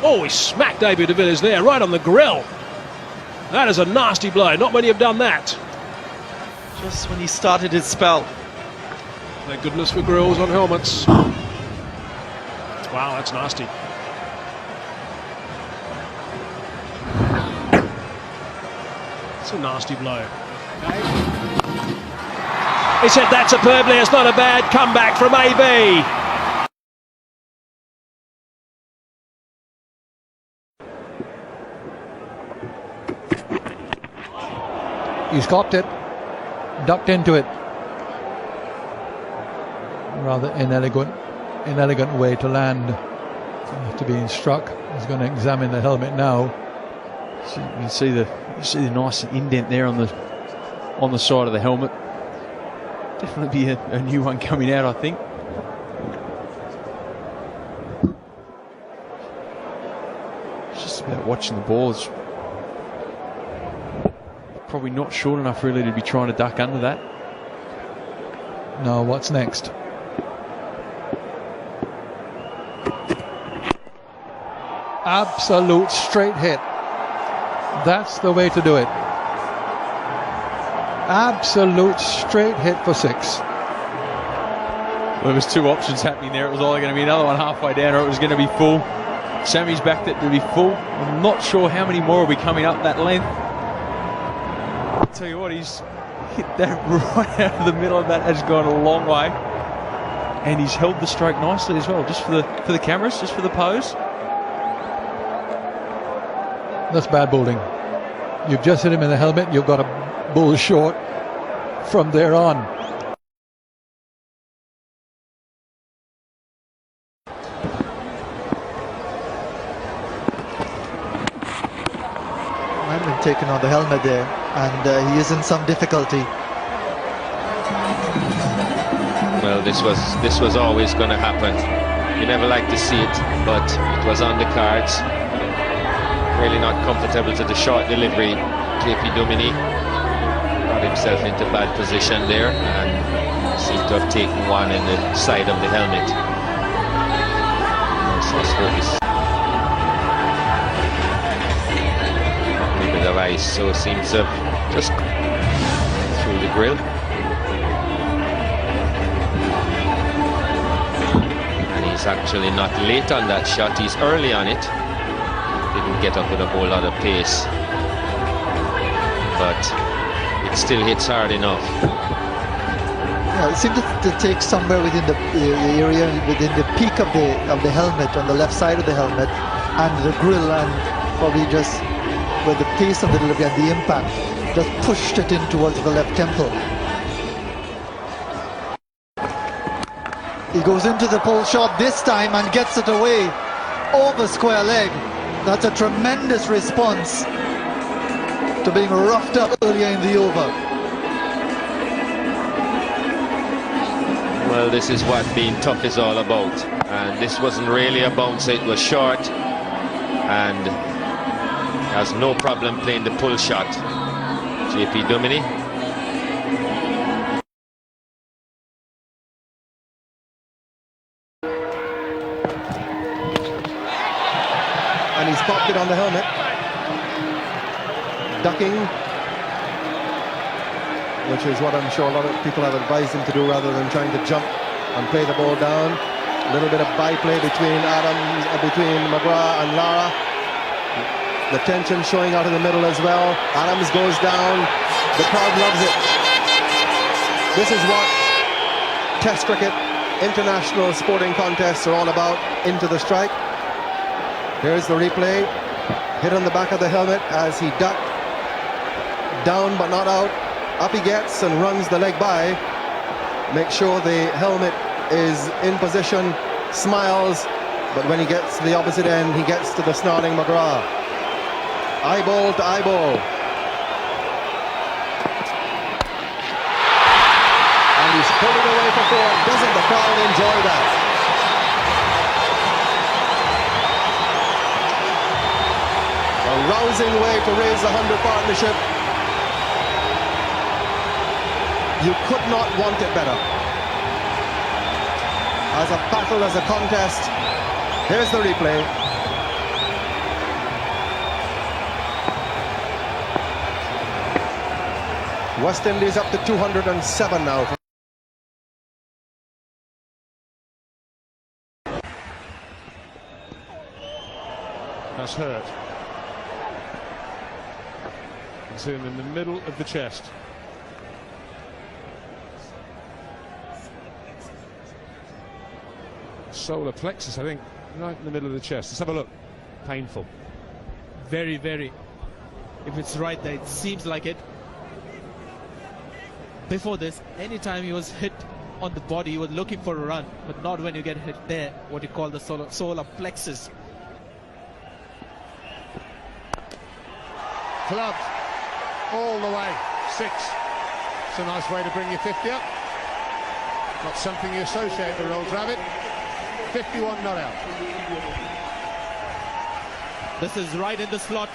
Oh, he smacked David de Villiers there, right on the grill. That is a nasty blow. Not many have done that. Just when he started his spell. Thank goodness for grills on helmets. Wow, that's nasty. It's a nasty blow. He said that superbly. It's not a bad comeback from AB. He's copped it, ducked into it. Rather inelegant way to land after being struck. He's going to examine the helmet now. So you see the nice indent there on the side of the helmet. Definitely be a new one coming out, I think. It's just about watching the ball. It's probably not short enough really to be trying to duck under that. Now what's next? Absolute straight hit. That's the way to do it. Absolute straight hit for 6. Well, there was two options happening there. It was either going to be another one halfway down or it was going to be full. Sammy's backed it to be full. I'm not sure how many more will be coming up that length. I'll tell you what, he's hit that right out of the middle, and that has gone a long way. And he's held the stroke nicely as well, just for the cameras, just for the pose. That's bad bowling. You've just hit him in the helmet. You've got to bowl short from there on. Might have been taken on the helmet there, and he is in some difficulty. Well, this was always going to happen. You never like to see it, but it was on the cards. Really not comfortable to the short delivery. JP Duminy got himself into bad position there and seemed to have taken one in the side of the helmet. A little bit of ice, so it seems to have just through the grill. And he's actually not late on that shot, he's early on it. Didn't get up with a whole lot of pace, but it still hits hard enough. Yeah, it seemed to take somewhere within the area, within the peak of the helmet, on the left side of the helmet, and the grill, and probably just with the pace of the delivery and the impact, just pushed it in towards the left temple. He goes into the pull shot this time and gets it away over square leg. That's a tremendous response to being roughed up earlier in the over. Well, this is what being tough is all about. And this wasn't really a bounce, it was short. And has no problem playing the pull shot. JP Duminy. And he's popped it on the helmet. Ducking, which is what I'm sure a lot of people have advised him to do rather than trying to jump and play the ball down. A little bit of byplay between between McGrath and Lara. The tension showing out in the middle as well. Adams goes down. The crowd loves it. This is what Test cricket, international sporting contests are all about. Into the strike. Here's the replay. Hit on the back of the helmet as he ducked. Down but not out. Up he gets and runs the leg by. Make sure the helmet is in position. Smiles. But when he gets to the opposite end, he gets to the snarling McGrath. Eyeball to eyeball. And he's pulling away for 4. Doesn't the crowd enjoy that? A rousing way to raise the 100 partnership. You could not want it better. As a battle, as a contest. Here's the replay. West Indies up to 207 now. That's hurt. It's him in the middle of the chest. Solar plexus, I think, right in the middle of the chest. Let's have a look. Painful. Very, very. If it's right there, it seems like it. Before this, anytime he was hit on the body, he was looking for a run, but not when you get hit there, what you call the solar plexus. Clubbed all the way. 6. It's a nice way to bring your 50 up. Not something you associate with Old Rabbit. 51 not out. This is right in the slot.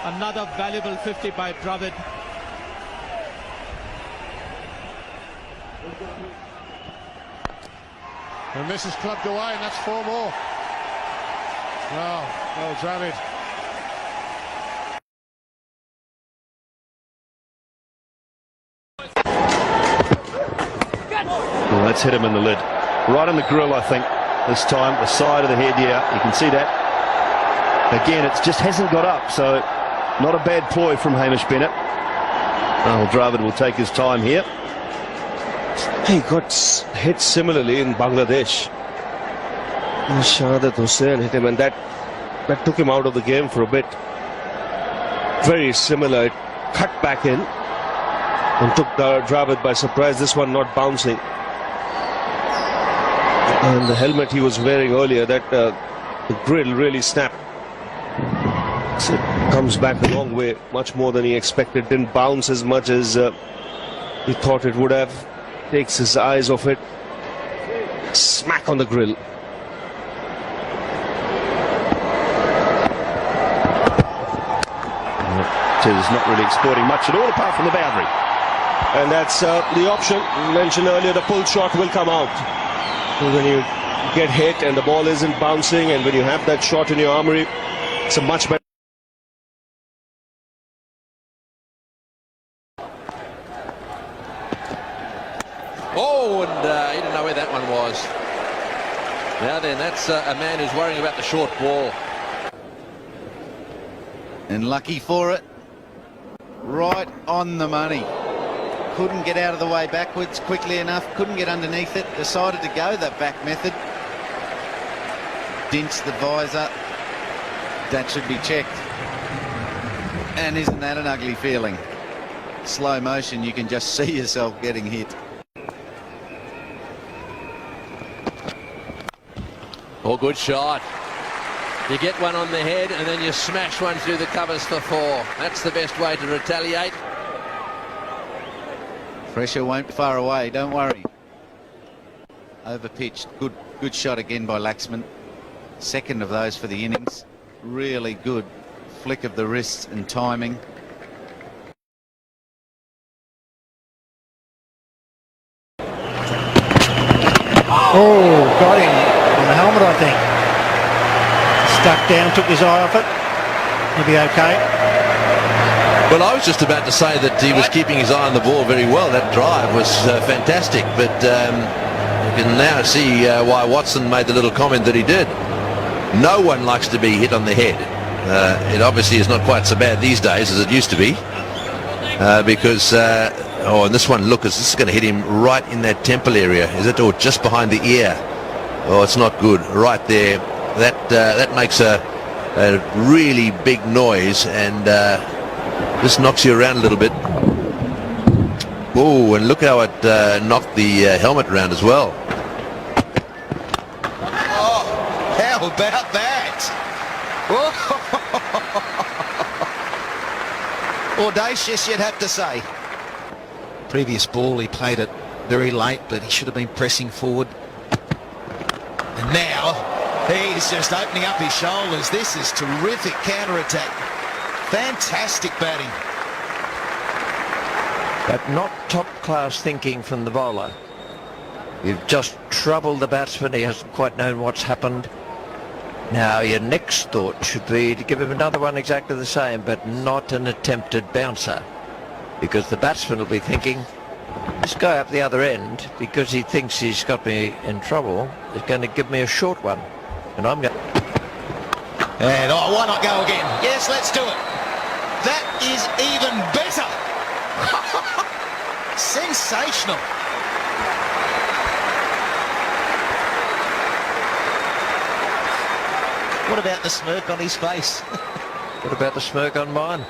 Another valuable 50 by Dravid. And this is clubbed away, and that's 4 more. Wow, Old Dravid. Well, that's hit him in the lid. Right on the grill, I think, this time. The side of the head, yeah, you can see that. Again, it just hasn't got up, so not a bad ploy from Hamish Bennett. Well, Dravid will take his time here. He got hit similarly in Bangladesh. Shahadat Hussain hit him, and that took him out of the game for a bit. Very similar. It cut back in and took Dravid by surprise. This one not bouncing. And the helmet he was wearing earlier, that the grill really snapped. So it comes back a long way, much more than he expected. Didn't bounce as much as he thought it would have. Takes his eyes off it. Smack on the grill. It is not really exploiting much at all apart from the boundary. And that's the option. Mentioned earlier, the pull shot will come out. When you get hit and the ball isn't bouncing, and when you have that shot in your armory, it's a much better. Oh, and he didn't know where that one was. Now then, that's a man who's worrying about the short ball. And lucky for it, right on the money. Couldn't get out of the way backwards quickly enough, couldn't get underneath it, decided to go the back method. Dinched the visor. That should be checked. And isn't that an ugly feeling? Slow motion, you can just see yourself getting hit. Oh, good shot. You get one on the head and then you smash one through the covers for 4. That's the best way to retaliate. Pressure won't be far away, don't worry. Overpitched. Good shot again by Laxman. Second of those for the innings. Really good flick of the wrists and timing. Oh, got him on the helmet, I think. Stuck down, took his eye off it. He'll be okay. Well, I was just about to say that he was keeping his eye on the ball very well. That drive was fantastic, but you can now see why Watson made the little comment that he did. No one likes to be hit on the head. It obviously is not quite so bad these days as it used to be, because oh, and this one, look, this is going to hit him right in that temple area, is it, or just behind the ear? Oh, it's not good. Right there, that makes a really big noise, and this knocks you around a little bit. Oh, and look how it knocked the helmet around as well. Oh, how about that? Audacious, you'd have to say. Previous ball, he played it very late, but he should have been pressing forward. And now he's just opening up his shoulders. This is terrific counter-attack. Fantastic batting. But not top-class thinking from the bowler. You've just troubled the batsman. He hasn't quite known what's happened. Now your next thought should be to give him another one exactly the same, but not an attempted bouncer. because the batsman will be thinking, this guy up the other end, because he thinks he's got me in trouble, is going to give me a short one, and I'm going. And why not go again? Yes, let's do it. That is even better. Sensational. What about the smirk on his face? What about the smirk on mine?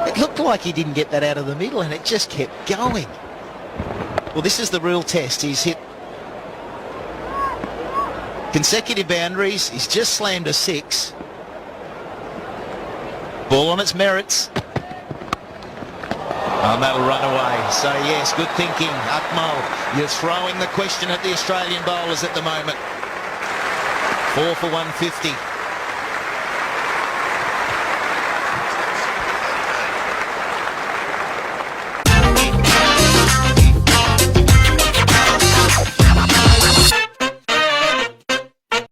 It looked like he didn't get that out of the middle and it just kept going. Well, this is the real test. He's hit consecutive boundaries. He's just slammed a 6. Ball on its merits. And that'll run away. So, yes, good thinking. Akmal, you're throwing the question at the Australian bowlers at the moment. 4 for 150.